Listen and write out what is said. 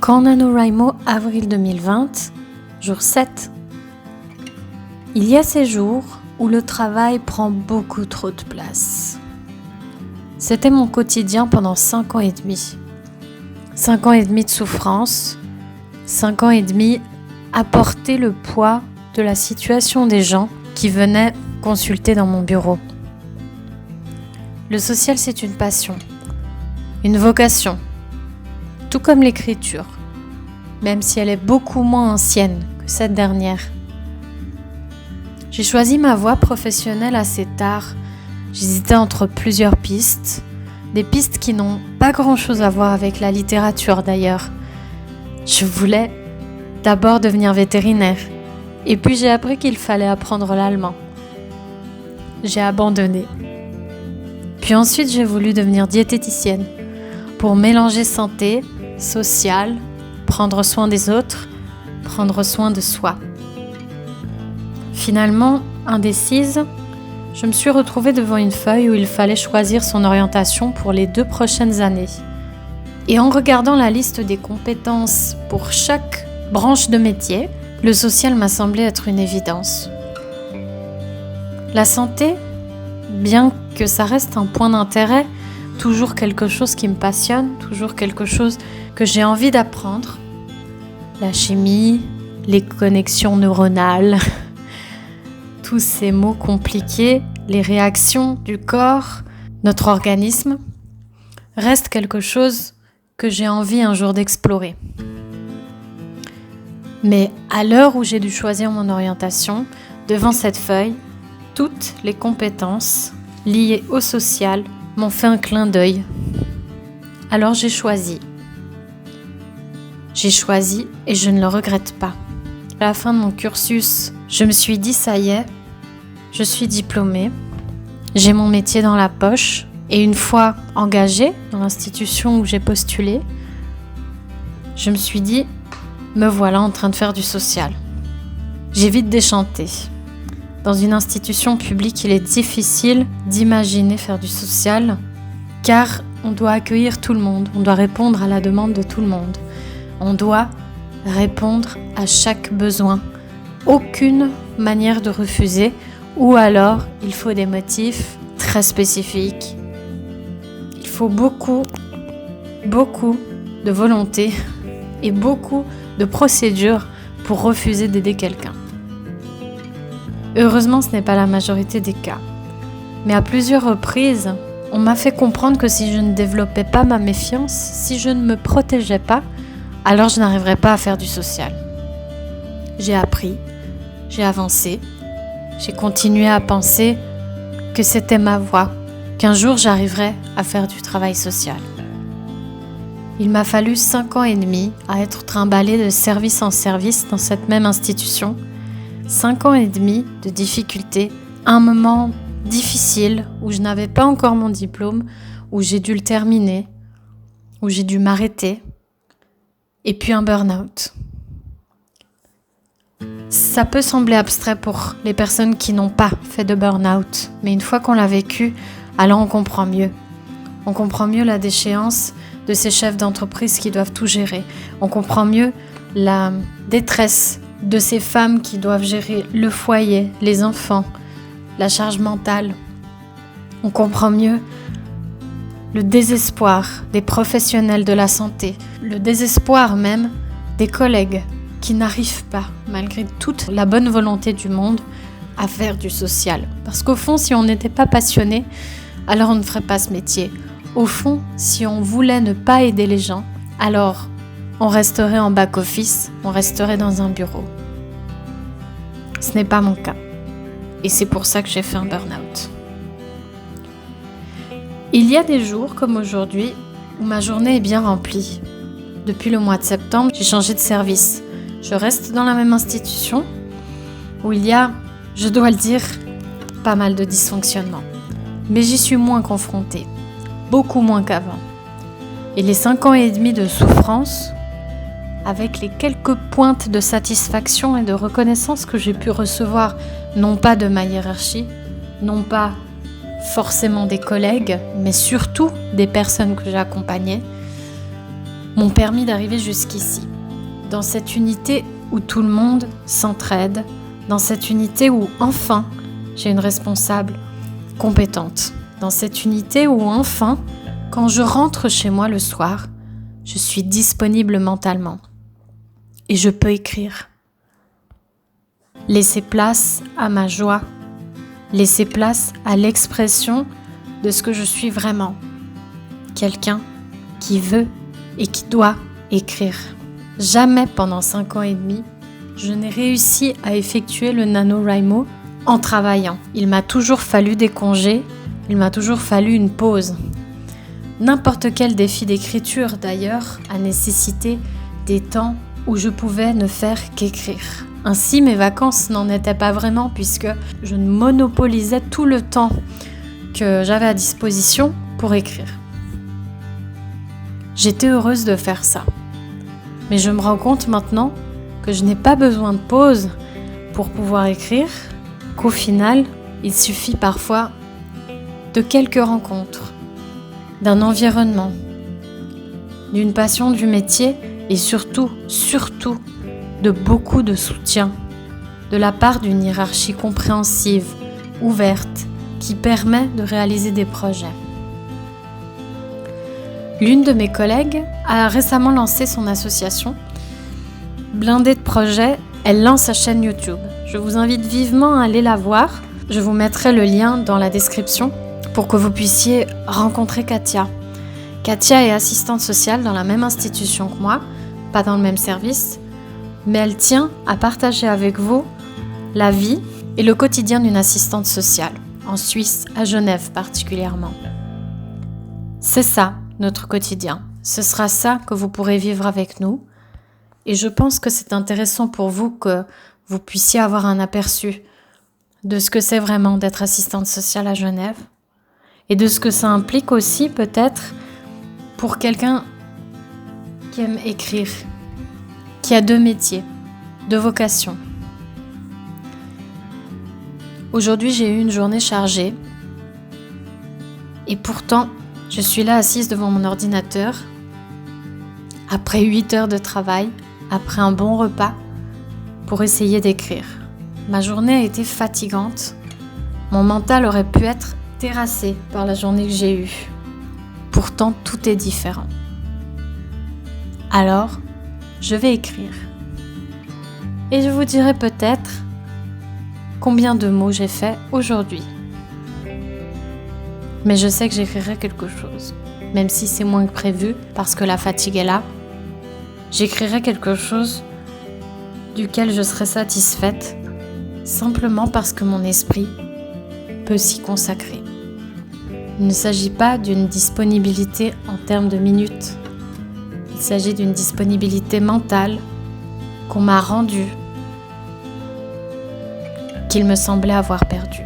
Camp NaNoWriMo, avril 2020, jour 7. Il y a ces jours où le travail prend beaucoup trop de place. C'était mon quotidien pendant 5 ans et demi. 5 ans et demi de souffrance, 5 ans et demi à porter le poids de la situation des gens qui venaient consulter dans mon bureau. Le social, c'est une passion, une vocation, tout comme l'écriture, même si elle est beaucoup moins ancienne que cette dernière. J'ai choisi ma voie professionnelle assez tard. J'hésitais entre plusieurs pistes, des pistes qui n'ont pas grand-chose à voir avec la littérature d'ailleurs. Je voulais d'abord devenir vétérinaire, et puis j'ai appris qu'il fallait apprendre l'allemand. J'ai abandonné. Puis ensuite, j'ai voulu devenir diététicienne pour mélanger santé, social, prendre soin des autres, prendre soin de soi. Finalement, indécise, je me suis retrouvée devant une feuille où il fallait choisir son orientation pour les 2 prochaines années. Et en regardant la liste des compétences pour chaque branche de métier, le social m'a semblé être une évidence. La santé, bien que ça reste un point d'intérêt, toujours quelque chose qui me passionne, toujours quelque chose que j'ai envie d'apprendre. La chimie, les connexions neuronales, tous ces mots compliqués, les réactions du corps, notre organisme, reste quelque chose que j'ai envie un jour d'explorer. Mais à l'heure où j'ai dû choisir mon orientation, devant cette feuille, toutes les compétences liées au social m'ont fait un clin d'œil. Alors j'ai choisi. J'ai choisi et je ne le regrette pas. À la fin de mon cursus, je me suis dit ça y est, je suis diplômée, j'ai mon métier dans la poche et une fois engagée dans l'institution où j'ai postulé, je me suis dit me voilà en train de faire du social. J'ai vite déchanté. Dans une institution publique, il est difficile d'imaginer faire du social car on doit accueillir tout le monde, on doit répondre à la demande de tout le monde. On doit répondre à chaque besoin. Aucune manière de refuser ou alors il faut des motifs très spécifiques. Il faut beaucoup de volonté et beaucoup de procédures pour refuser d'aider quelqu'un. Heureusement, ce n'est pas la majorité des cas. Mais à plusieurs reprises, on m'a fait comprendre que si je ne développais pas ma méfiance, si je ne me protégeais pas, alors je n'arriverais pas à faire du social. J'ai appris, j'ai avancé, j'ai continué à penser que c'était ma voie, qu'un jour j'arriverais à faire du travail social. Il m'a fallu 5 ans et demi à être trimballée de service en service dans cette même institution. 5 ans et demi de difficultés, un moment difficile où je n'avais pas encore mon diplôme, où j'ai dû le terminer, où j'ai dû m'arrêter, et puis un burn-out. Ça peut sembler abstrait pour les personnes qui n'ont pas fait de burn-out, mais une fois qu'on l'a vécu, alors on comprend mieux. On comprend mieux la déchéance de ces chefs d'entreprise qui doivent tout gérer. On comprend mieux la détresse de ces femmes qui doivent gérer le foyer, les enfants, la charge mentale. On comprend mieux le désespoir des professionnels de la santé, le désespoir même des collègues qui n'arrivent pas, malgré toute la bonne volonté du monde, à faire du social. Parce qu'au fond, si on n'était pas passionné, alors on ne ferait pas ce métier. Au fond, si on voulait ne pas aider les gens, alors on resterait en back-office, on resterait dans un bureau. Ce n'est pas mon cas. Et c'est pour ça que j'ai fait un burn-out. Il y a des jours comme aujourd'hui où ma journée est bien remplie. Depuis le mois de septembre, j'ai changé de service. Je reste dans la même institution où il y a, je dois le dire, pas mal de dysfonctionnements. Mais j'y suis moins confrontée, beaucoup moins qu'avant. Et les 5 ans et demi de souffrance, avec les quelques pointes de satisfaction et de reconnaissance que j'ai pu recevoir, non pas de ma hiérarchie, non pas forcément des collègues, mais surtout des personnes que j'ai accompagnées, m'ont permis d'arriver jusqu'ici. Dans cette unité où tout le monde s'entraide, dans cette unité où enfin j'ai une responsable compétente, dans cette unité où enfin, quand je rentre chez moi le soir, je suis disponible mentalement et je peux écrire. Laisser place à ma joie, laisser place à l'expression de ce que je suis vraiment. Quelqu'un qui veut et qui doit écrire. Jamais pendant 5 ans et demi, je n'ai réussi à effectuer le NaNoWriMo en travaillant. Il m'a toujours fallu des congés, il m'a toujours fallu une pause. N'importe quel défi d'écriture d'ailleurs a nécessité des temps où je pouvais ne faire qu'écrire. Ainsi, mes vacances n'en étaient pas vraiment puisque je monopolisais tout le temps que j'avais à disposition pour écrire. J'étais heureuse de faire ça. Mais je me rends compte maintenant que je n'ai pas besoin de pause pour pouvoir écrire, qu'au final, il suffit parfois de quelques rencontres, d'un environnement, d'une passion du métier et surtout de beaucoup de soutien de la part d'une hiérarchie compréhensive, ouverte, qui permet de réaliser des projets. L'une de mes collègues a récemment lancé son association. Blindée de projets, elle lance sa chaîne YouTube. Je vous invite vivement à aller la voir. Je vous mettrai le lien dans la description pour que vous puissiez rencontrer Katia. Katia est assistante sociale dans la même institution que moi, pas dans le même service, mais elle tient à partager avec vous la vie et le quotidien d'une assistante sociale, en Suisse, à Genève particulièrement. C'est ça, notre quotidien. Ce sera ça que vous pourrez vivre avec nous. Et je pense que c'est intéressant pour vous que vous puissiez avoir un aperçu de ce que c'est vraiment d'être assistante sociale à Genève et de ce que ça implique aussi peut-être pour quelqu'un qui aime écrire, qui a 2 métiers, 2 vocations. Aujourd'hui, j'ai eu une journée chargée et pourtant, je suis là assise devant mon ordinateur après 8 heures de travail, après un bon repas, pour essayer d'écrire. Ma journée a été fatigante. Mon mental aurait pu être terrassé par la journée que j'ai eue. Pourtant, tout est différent. Alors, je vais écrire. Et je vous dirai peut-être combien de mots j'ai fait aujourd'hui. Mais je sais que j'écrirai quelque chose, même si c'est moins que prévu, parce que la fatigue est là. J'écrirai quelque chose duquel je serai satisfaite, simplement parce que mon esprit peut s'y consacrer. Il ne s'agit pas d'une disponibilité en termes de minutes. Il s'agit d'une disponibilité mentale qu'on m'a rendue, qu'il me semblait avoir perdue.